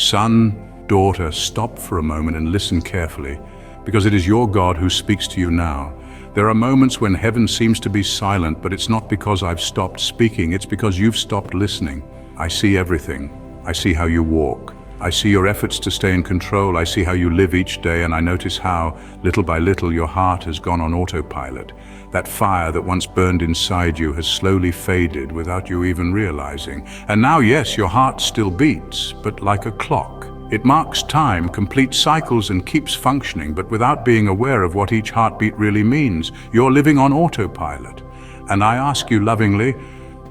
Son, daughter, stop for a moment and listen carefully, because it is your God who speaks to you now. There are moments when heaven seems to be silent, but it's not because I've stopped speaking, it's because you've stopped listening. I see everything. I see how you walk. I see your efforts to stay in control. I see how you live each day, and I notice how, little by little, your heart has gone on autopilot. That fire that once burned inside you has slowly faded without you even realizing. And now, yes, your heart still beats, but like a clock. It marks time, completes cycles, and keeps functioning, but without being aware of what each heartbeat really means. You're living on autopilot. And I ask you lovingly,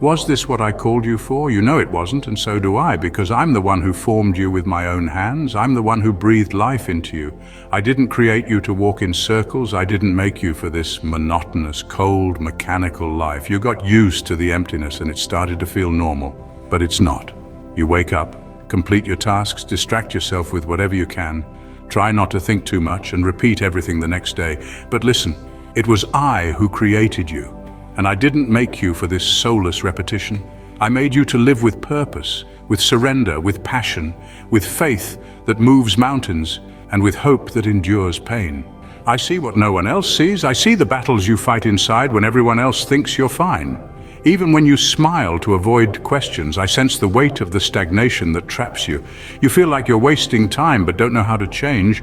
was this what I called you for? You know it wasn't, and so do I, because I'm the one who formed you with my own hands. I'm the one who breathed life into you. I didn't create you to walk in circles. I didn't make you for this monotonous, cold, mechanical life. You got used to the emptiness and it started to feel normal, but it's not. You wake up, complete your tasks, distract yourself with whatever you can, try not to think too much, and repeat everything the next day. But listen, it was I who created you. And I didn't make you for this soulless repetition. I made you to live with purpose, with surrender, with passion, with faith that moves mountains, and with hope that endures pain. I see what no one else sees. I see the battles you fight inside when everyone else thinks you're fine. Even when you smile to avoid questions, I sense the weight of the stagnation that traps you. You feel like you're wasting time but don't know how to change.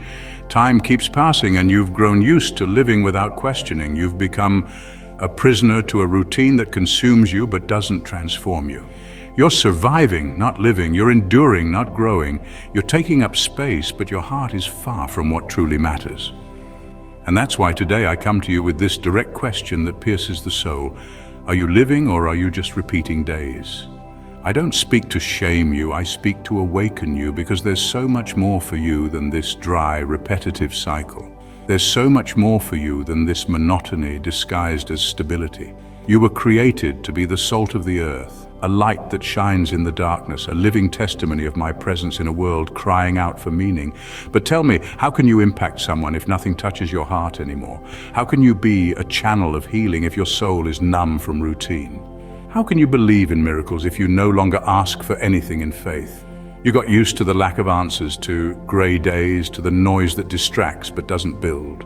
Time keeps passing and you've grown used to living without questioning. You've become a prisoner to a routine that consumes you but doesn't transform you. You're surviving, not living. You're enduring, not growing. You're taking up space, but your heart is far from what truly matters. And that's why today I come to you with this direct question that pierces the soul. Are you living, or are you just repeating days? I don't speak to shame you, I speak to awaken you, because there's so much more for you than this dry, repetitive cycle. There's so much more for you than this monotony disguised as stability. You were created to be the salt of the earth, a light that shines in the darkness, a living testimony of my presence in a world crying out for meaning. But tell me, how can you impact someone if nothing touches your heart anymore? How can you be a channel of healing if your soul is numb from routine? How can you believe in miracles if you no longer ask for anything in faith? You got used to the lack of answers, to gray days, to the noise that distracts but doesn't build.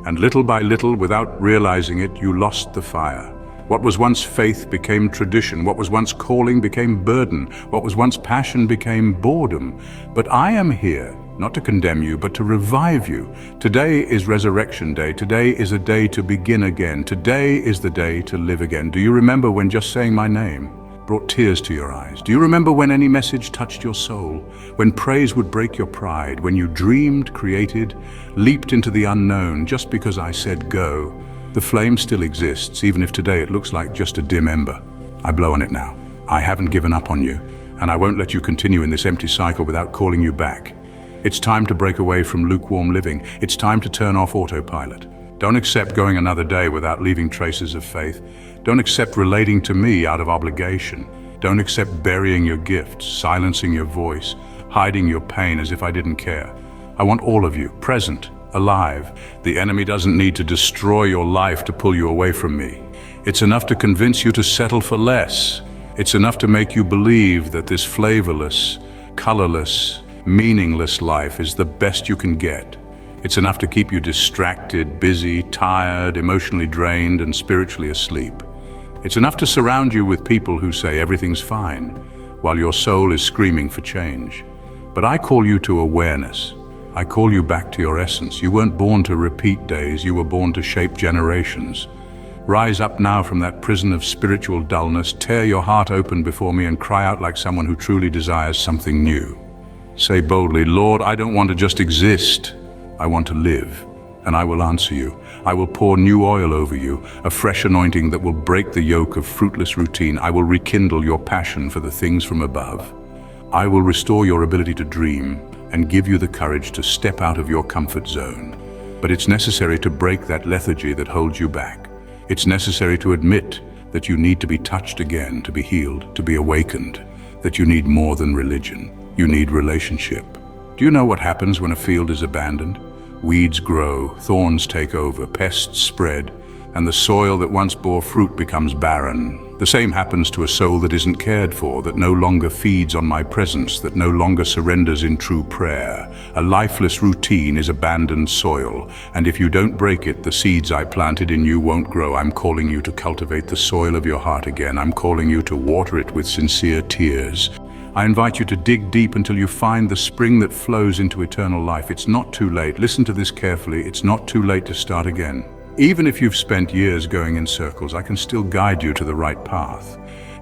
And little by little, without realizing it, you lost the fire. What was once faith became tradition. What was once calling became burden. What was once passion became boredom. But I am here, not to condemn you, but to revive you. Today is Resurrection Day. Today is a day to begin again. Today is the day to live again. Do you remember when just saying my name brought tears to your eyes? Do you remember when any message touched your soul? When praise would break your pride? When you dreamed, created, leaped into the unknown just because I said go? The flame still exists, even if today it looks like just a dim ember. I blow on it now. I haven't given up on you, and I won't let you continue in this empty cycle without calling you back. It's time to break away from lukewarm living. It's time to turn off autopilot. Don't accept going another day without leaving traces of faith. Don't accept relating to me out of obligation. Don't accept burying your gifts, silencing your voice, hiding your pain as if I didn't care. I want all of you, present, alive. The enemy doesn't need to destroy your life to pull you away from me. It's enough to convince you to settle for less. It's enough to make you believe that this flavorless, colorless, meaningless life is the best you can get. It's enough to keep you distracted, busy, tired, emotionally drained, and spiritually asleep. It's enough to surround you with people who say everything's fine, while your soul is screaming for change. But I call you to awareness. I call you back to your essence. You weren't born to repeat days, you were born to shape generations. Rise up now from that prison of spiritual dullness, tear your heart open before me and cry out like someone who truly desires something new. Say boldly, Lord, I don't want to just exist. I want to live, and I will answer you. I will pour new oil over you, a fresh anointing that will break the yoke of fruitless routine. I will rekindle your passion for the things from above. I will restore your ability to dream and give you the courage to step out of your comfort zone. But it's necessary to break that lethargy that holds you back. It's necessary to admit that you need to be touched again, to be healed, to be awakened, that you need more than religion. You need relationship. Do you know what happens when a field is abandoned? Weeds grow, thorns take over, pests spread, and the soil that once bore fruit becomes barren. The same happens to a soul that isn't cared for, that no longer feeds on my presence, that no longer surrenders in true prayer. A lifeless routine is abandoned soil, and if you don't break it, the seeds I planted in you won't grow. I'm calling you to cultivate the soil of your heart again. I'm calling you to water it with sincere tears. I invite you to dig deep until you find the spring that flows into eternal life. It's not too late. Listen to this carefully. It's not too late to start again. Even if you've spent years going in circles, I can still guide you to the right path.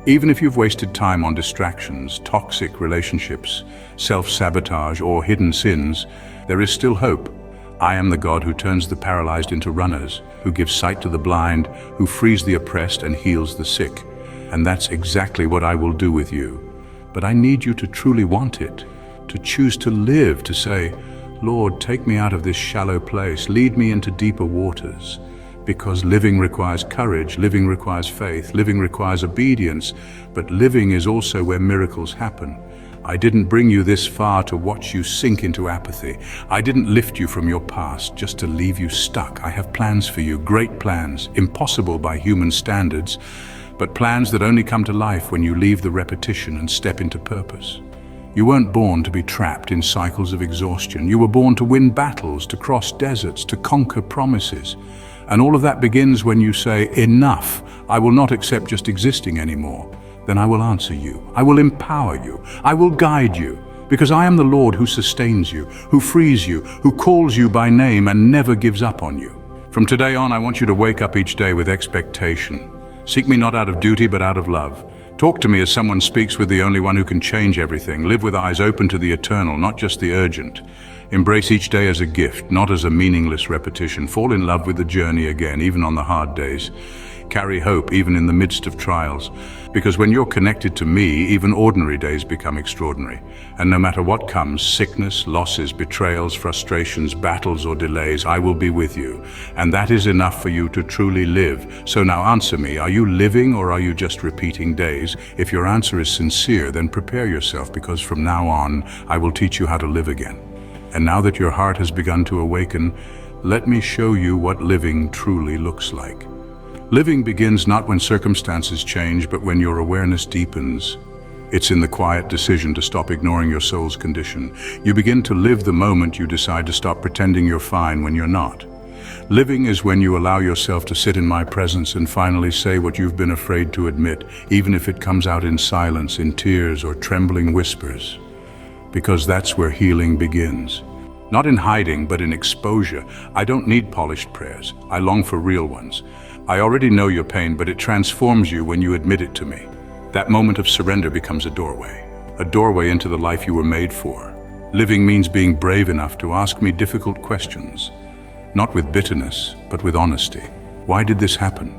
Even if you've wasted time on distractions, toxic relationships, self-sabotage, or hidden sins, there is still hope. I am the God who turns the paralyzed into runners, who gives sight to the blind, who frees the oppressed and heals the sick. And that's exactly what I will do with you. But I need you to truly want it, to choose to live, to say, Lord, take me out of this shallow place, lead me into deeper waters. Because living requires courage, living requires faith, living requires obedience, but living is also where miracles happen. I didn't bring you this far to watch you sink into apathy. I didn't lift you from your past just to leave you stuck. I have plans for you, great plans, impossible by human standards, but plans that only come to life when you leave the repetition and step into purpose. You weren't born to be trapped in cycles of exhaustion. You were born to win battles, to cross deserts, to conquer promises. And all of that begins when you say, enough, I will not accept just existing anymore. Then I will answer you. I will empower you. I will guide you. Because I am the Lord who sustains you, who frees you, who calls you by name and never gives up on you. From today on, I want you to wake up each day with expectation. Seek me not out of duty, but out of love. Talk to me as someone speaks with the only one who can change everything. Live with eyes open to the eternal, not just the urgent. Embrace each day as a gift, not as a meaningless repetition. Fall in love with the journey again, even on the hard days. Carry hope even in the midst of trials. Because when you're connected to me, even ordinary days become extraordinary. And no matter what comes, sickness, losses, betrayals, frustrations, battles or delays, I will be with you. And that is enough for you to truly live. So now answer me, are you living or are you just repeating days? If your answer is sincere, then prepare yourself, because from now on, I will teach you how to live again. And now that your heart has begun to awaken, let me show you what living truly looks like. Living begins not when circumstances change, but when your awareness deepens. It's in the quiet decision to stop ignoring your soul's condition. You begin to live the moment you decide to stop pretending you're fine when you're not. Living is when you allow yourself to sit in my presence and finally say what you've been afraid to admit, even if it comes out in silence, in tears, or trembling whispers. Because that's where healing begins. Not in hiding, but in exposure. I don't need polished prayers. I long for real ones. I already know your pain, but it transforms you when you admit it to me. That moment of surrender becomes a doorway into the life you were made for. Living means being brave enough to ask me difficult questions, not with bitterness, but with honesty. Why did this happen?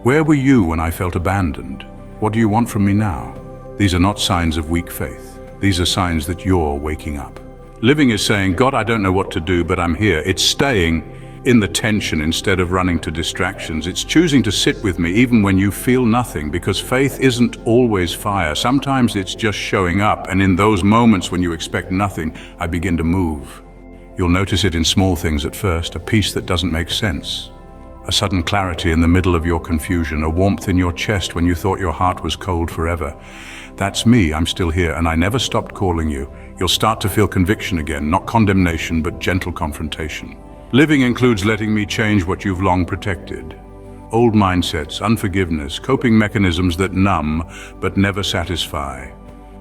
Where were you when I felt abandoned? What do you want from me now? These are not signs of weak faith. These are signs that you're waking up. Living is saying, God, I don't know what to do, but I'm here. It's staying in the tension instead of running to distractions. It's choosing to sit with me even when you feel nothing, because faith isn't always fire. Sometimes it's just showing up, and in those moments when you expect nothing, I begin to move. You'll notice it in small things at first, a peace that doesn't make sense, a sudden clarity in the middle of your confusion, a warmth in your chest when you thought your heart was cold forever. That's me, I'm still here, and I never stopped calling you. You'll start to feel conviction again, not condemnation, but gentle confrontation. Living includes letting me change what you've long protected. Old mindsets, unforgiveness, coping mechanisms that numb but never satisfy.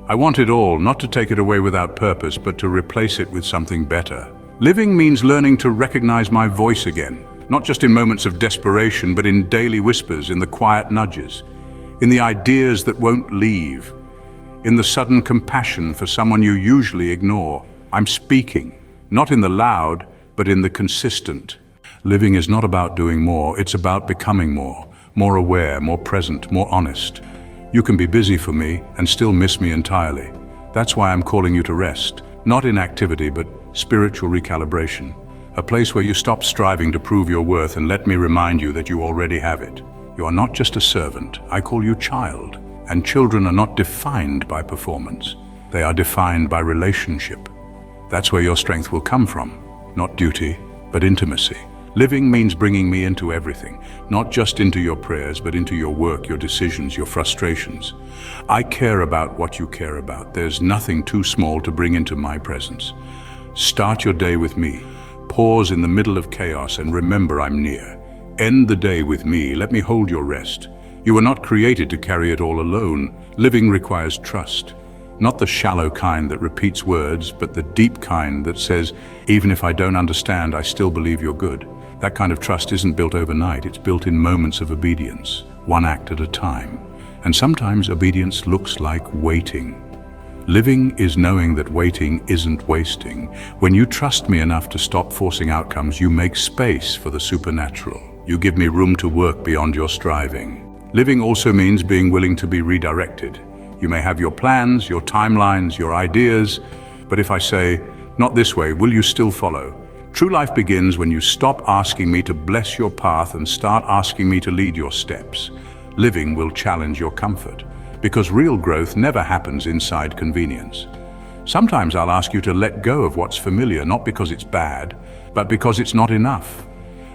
I want it all, not to take it away without purpose, but to replace it with something better. Living means learning to recognize my voice again, not just in moments of desperation, but in daily whispers, in the quiet nudges, in the ideas that won't leave, in the sudden compassion for someone you usually ignore. I'm speaking, not in the loud, but in the consistent. Living is not about doing more, it's about becoming more aware, more present, more honest. You can be busy for me and still miss me entirely. That's why I'm calling you to rest, not inactivity, but spiritual recalibration. A place where you stop striving to prove your worth and let me remind you that you already have it. You are not just a servant, I call you child. And children are not defined by performance. They are defined by relationship. That's where your strength will come from. Not duty, but intimacy. Living means bringing me into everything, not just into your prayers, but into your work, your decisions, your frustrations. I care about what you care about. There's nothing too small to bring into my presence. Start your day with me. Pause in the middle of chaos and remember I'm near. End the day with me. Let me hold your rest. You were not created to carry it all alone. Living requires trust. Not the shallow kind that repeats words, but the deep kind that says, even if I don't understand, I still believe you're good. That kind of trust isn't built overnight. It's built in moments of obedience, one act at a time. And sometimes obedience looks like waiting. Living is knowing that waiting isn't wasting. When you trust me enough to stop forcing outcomes, you make space for the supernatural. You give me room to work beyond your striving. Living also means being willing to be redirected. You may have your plans, your timelines, your ideas, but if I say, not this way, will you still follow? True life begins when you stop asking me to bless your path and start asking me to lead your steps. Living will challenge your comfort, because real growth never happens inside convenience. Sometimes I'll ask you to let go of what's familiar, not because it's bad, but because it's not enough.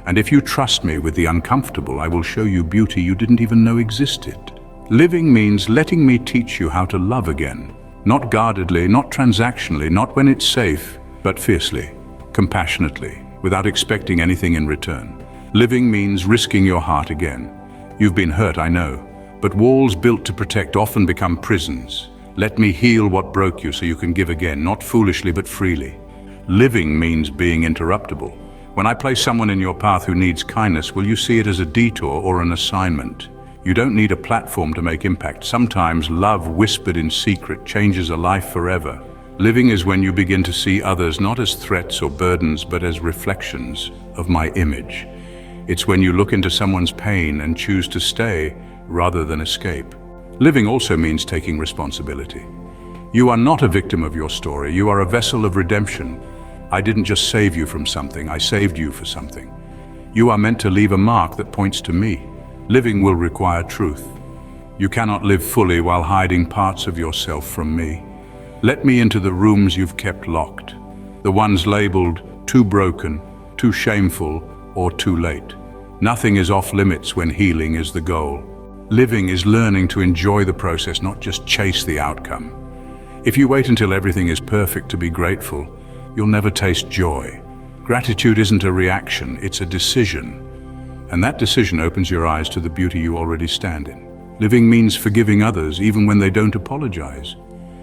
And if you trust me with the uncomfortable, I will show you beauty you didn't even know existed. Living means letting me teach you how to love again. Not guardedly, not transactionally, not when it's safe, but fiercely, compassionately, without expecting anything in return. Living means risking your heart again. You've been hurt, I know, but walls built to protect often become prisons. Let me heal what broke you so you can give again, not foolishly but freely. Living means being interruptible. When I place someone in your path who needs kindness, will you see it as a detour or an assignment? You don't need a platform to make impact. Sometimes love whispered in secret changes a life forever. Living is when you begin to see others not as threats or burdens, but as reflections of my image. It's when you look into someone's pain and choose to stay rather than escape. Living also means taking responsibility. You are not a victim of your story. You are a vessel of redemption. I didn't just save you from something. I saved you for something. You are meant to leave a mark that points to me. Living will require truth. You cannot live fully while hiding parts of yourself from me. Let me into the rooms you've kept locked, the ones labeled too broken, too shameful, or too late. Nothing is off limits when healing is the goal. Living is learning to enjoy the process, not just chase the outcome. If you wait until everything is perfect to be grateful, you'll never taste joy. Gratitude isn't a reaction, it's a decision. And that decision opens your eyes to the beauty you already stand in. Living means forgiving others even when they don't apologize.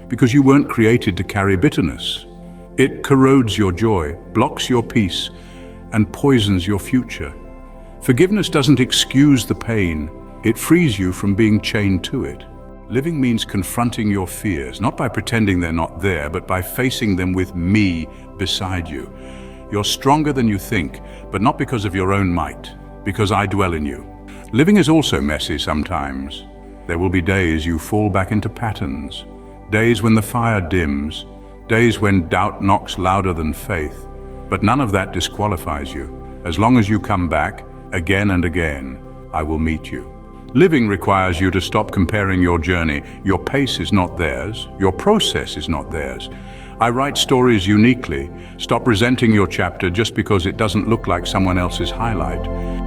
Because you weren't created to carry bitterness. It corrodes your joy, blocks your peace, and poisons your future. Forgiveness doesn't excuse the pain, it frees you from being chained to it. Living means confronting your fears, not by pretending they're not there, but by facing them with me beside you. You're stronger than you think, but not because of your own might, because I dwell in you. Living is also messy sometimes. There will be days you fall back into patterns. Days when the fire dims, days when doubt knocks louder than faith. But none of that disqualifies you. As long as you come back, again and again, I will meet you. Living requires you to stop comparing your journey. Your pace is not theirs. Your process is not theirs. I write stories uniquely. Stop resenting your chapter just because it doesn't look like someone else's highlight.